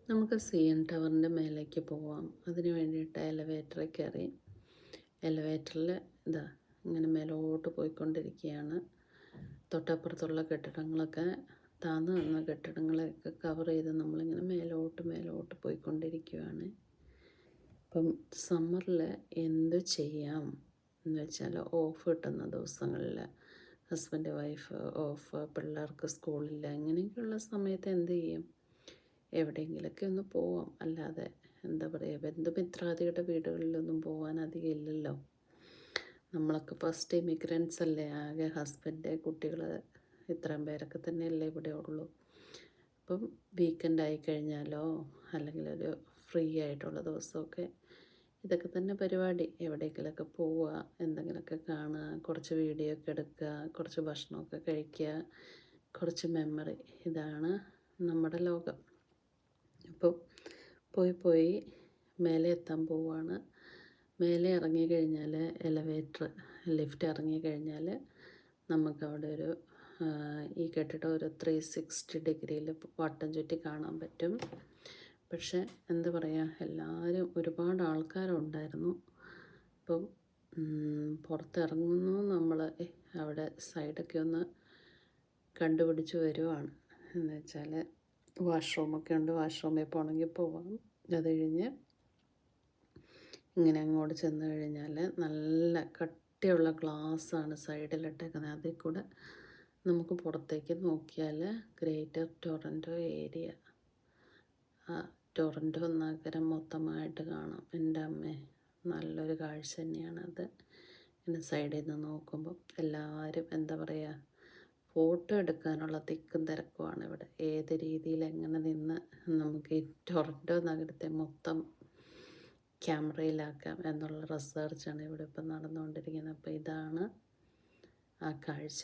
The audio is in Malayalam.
നമുക്ക് CN ടവറിൻ്റെ മേലേക്ക് പോവാം. അതിന് വേണ്ടിയിട്ട് എലവേറ്ററിൽ കയറി എലവേറ്ററിൽ ഇതാ ഇങ്ങനെ മേലോട്ട് പോയിക്കൊണ്ടിരിക്കുകയാണ്. തൊട്ടപ്പുറത്തുള്ള കെട്ടിടങ്ങളൊക്കെ താഴ്ന്നു നിന്ന കെട്ടിടങ്ങളെയൊക്കെ കവർ ചെയ്ത് നമ്മളിങ്ങനെ മേലോട്ട് പോയിക്കൊണ്ടിരിക്കുകയാണ്. ഇപ്പം സമ്മറിൽ എന്ത് ചെയ്യാം എന്ന് വെച്ചാൽ ഓഫ് കിട്ടുന്ന ദിവസങ്ങളിൽ ഹസ്ബൻഡ് വൈഫ് ഓഫ്, പിള്ളേർക്ക് സ്കൂളില്ല, ഇങ്ങനെയൊക്കെയുള്ള സമയത്ത് എന്ത് ചെയ്യും? എവിടെയെങ്കിലുമൊക്കെ ഒന്ന് പോവാം. അല്ലാതെ എന്താ പറയുക, ബന്ധുമിത്രാദികളുടെ വീടുകളിലൊന്നും പോകാൻ അധികം ഇല്ലല്ലോ. നമ്മളൊക്കെ ഫസ്റ്റ് ഇമിഗ്രൻസ് അല്ലേ, ആകെ ഹസ്ബൻഡ്, കുട്ടികൾ, ഇത്രയും പേരൊക്കെ തന്നെയല്ലേ ഇവിടെ ഉള്ളൂ. അപ്പം വീക്കെൻഡ് ആയിക്കഴിഞ്ഞാലോ അല്ലെങ്കിൽ ഒരു ഫ്രീ ആയിട്ടുള്ള ദിവസമൊക്കെ ഇതൊക്കെ തന്നെ പരിപാടി. എവിടേക്കെങ്കിലുമൊക്കെ പോവുക, എന്തെങ്കിലുമൊക്കെ കാണുക, കുറച്ച് വീഡിയോ ഒക്കെ എടുക്കുക, കുറച്ച് ഭക്ഷണമൊക്കെ കഴിക്കുക, കുറച്ച് മെമ്മറി. ഇതാണ് നമ്മുടെ ലോകം. അപ്പോൾ പോയി മേലെ എത്താൻ പോവുകയാണ്. മേലെ ഇറങ്ങിക്കഴിഞ്ഞാൽ ലിഫ്റ്റ് ഇറങ്ങിക്കഴിഞ്ഞാൽ നമുക്കവിടെ ഒരു ഈ കെട്ടിടം ഒരു 360 ഡിഗ്രിയിൽ വട്ടം ചുറ്റി കാണാൻ പറ്റും. പക്ഷേ എന്താ പറയുക, ഒരുപാട് ആൾക്കാരുണ്ടായിരുന്നു. അപ്പം പുറത്തിറങ്ങുന്നു, നമ്മൾ അവിടെ സൈഡൊക്കെ ഒന്ന് കണ്ടുപിടിച്ച് വരുവാണ്. എന്ന് വെച്ചാൽ വാഷ്റൂമൊക്കെ ഉണ്ട്, വാഷ്റൂമിൽ പോകണമെങ്കിൽ പോവാം. അത് കഴിഞ്ഞ് ഇങ്ങനെ അങ്ങോട്ട് ചെന്ന് കഴിഞ്ഞാൽ നല്ല കട്ടിയുള്ള ഗ്ലാസ്സാണ് സൈഡിലിട്ടേക്കുന്നത്. അതിൽ കൂടെ നമുക്ക് പുറത്തേക്ക് നോക്കിയാൽ ഗ്രേറ്റർ ടൊറൻറ്റോ ഏരിയ, ടൊറൻറ്റോ നഗരം മൊത്തമായിട്ട് കാണാം. എൻ്റെ അമ്മേ, നല്ലൊരു കാഴ്ച തന്നെയാണത്. ഇങ്ങനെ സൈഡിൽ നിന്ന് നോക്കുമ്പോൾ എല്ലാവരും എന്താ പറയുക, ഫോട്ടോ എടുക്കാനുള്ള തിക്കും തിരക്കുമാണ് ഇവിടെ. ഏത് രീതിയിൽ എങ്ങനെ നിന്ന് നമുക്ക് ഈ ടൊറൻറ്റോ നഗരത്തെ മൊത്തം ക്യാമറയിലാക്കാം എന്നുള്ള റിസർച്ചാണ് ഇവിടെ ഇപ്പം നടന്നുകൊണ്ടിരിക്കുന്നത്. അപ്പോൾ ഇതാണ് ആ കാഴ്ച.